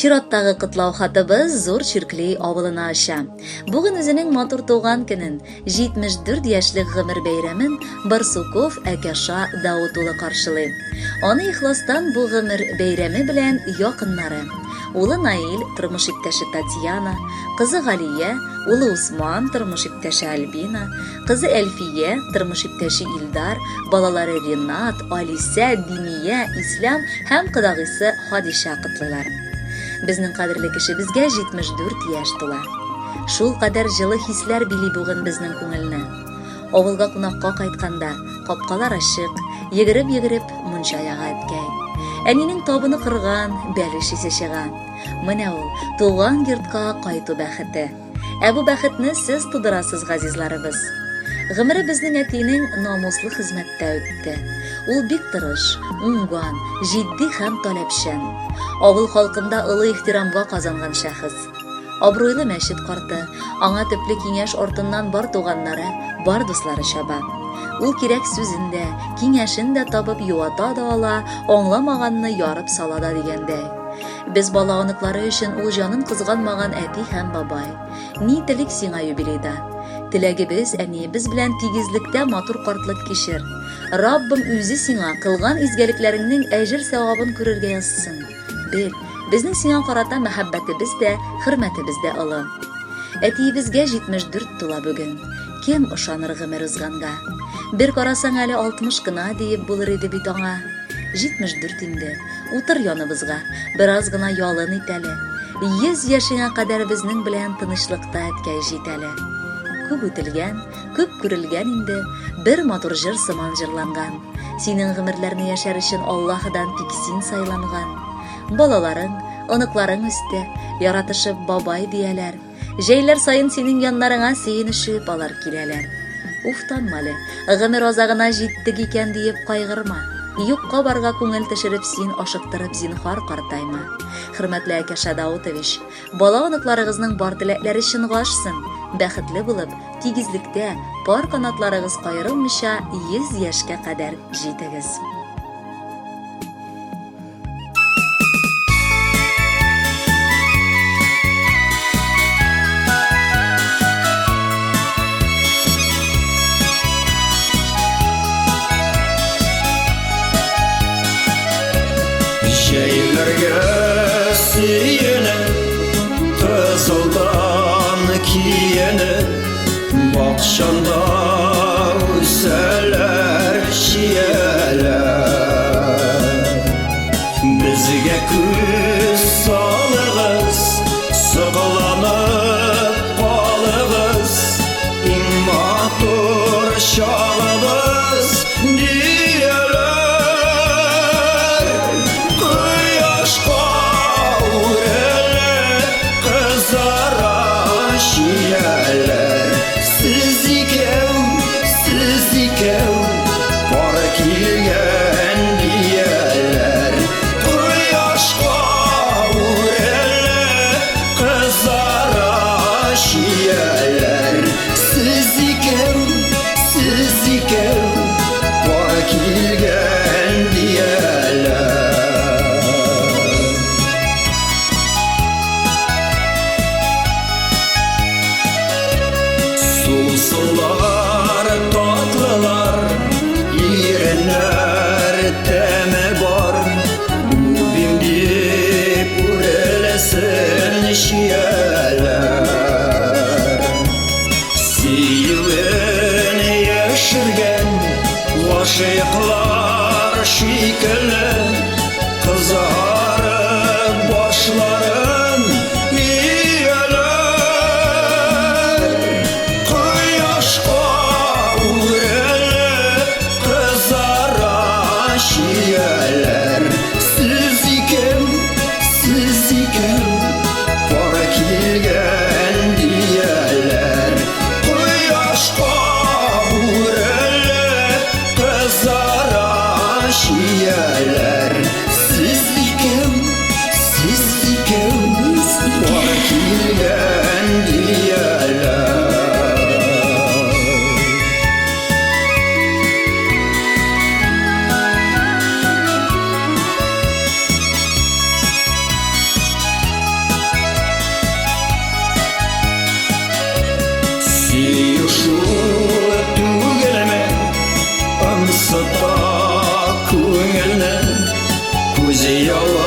Чираттагы кытлау хатыбыз Зур Чирклей авылына аша. Бүген үзенең матур туган көнен, 74 яшьлек гомер бәйрәмен Барсуков Әкәша Дауд улы каршылый. Аны ихластан бу гомер бәйрәме белән якыннары. Улы Наил, тормыш иптәше Татьяна, кызы Галия, улы Усман, тормыш иптәше Альбина, кызы Әлфия, тормыш иптәше Илдар, балалары Ринат, Алиса, Димия, Ислам һәм кыдагысы Хадиша кытлылар. Безнең кадерле кешебезгә 74 яшь тула. Шул кадәр җылы хисләр били бүген безнең күңелне. Авылга кунакка кайтканда, капкалар ачык, йөгереп мунча яга әткәй. Әнинең табыны кырган, бәлеш исе чыга. Менә ул туган йортка кайту бәхете. Ә бу бәхетне сез тудырасыз, газизларыбыз. Гомере безнең әтинең намуслы хезмәттә үтте. Ул бик тырыш, уңган, җитди һәм таләпчән. Авыл халкында олы ихтирамга казанган шәхес. Абруйлы мәчет карты, аңа төпле киңәш артыннан бар туганнары, бар дуслары чаба. Ул кирәк сүзендә, киңәшендә табып юата да ала, аңламаганны ярып сала да дигәндәй. Без баланыклары өчен ул җанын кызганмаган әти һәм бабай. Ни телик сиңа юбилейда. Теләгебез, әниебез белән тигезлектә матур картлык кичер. Раббым үзе сиңа кылган изгәлекләреңнең әҗер савабын күрергә язсын. Бел, безнең сиңа карата мәхәббәтебез дә, хөрмәтебез дә олы. Әтиебезгә 74 тула бүген. Кем ышаныр гомер узганга? Бер карасаң әле 60 кына диеп булыр иде бит аңа. 74 инде. Утыр яныбызга, бераз гына ялын ит әле. 100 яшеңә кадәр безнең белән тынычлыкта әткәй җит әле. Күп үтелгән, күп күрелгән инде, бер матур җыр сыман җырланган. Синең гомерләрне яшәр өчен Аллаһыдан тик син сайланган. Балаларың, оныкларың үсте, яратышып бабай дияләр. Җәйләр сайын синең яннарыңа сөенешеп алар киләләр. Уфтанмалы, гомер азагына җиттек икән диеп кайгырма. Юкка барга күңел төшереп син ашыктырып зинһар картайма. Хөрмәтле Әкәша Даутович, бала оныкларыгызның бар теләкләре чынга ашсын. Бәхетле булып, тигезлектә пар канатларыгыз кайрылмыйча 100 яшькә кадәр җитегез. Şeylerge siyene, kızıldan kiyene, bakşanda üseler şiyeler. Bizge küs salığız, sıkılanıp balığız, immatur şağımız diyeler. Sulsular, tatlılar, iğrenler, teme var. Ubim deyip urelesin şiyeler. Siyivin yeşirgen, vaşıklar şikeli, kızarıp başların Яла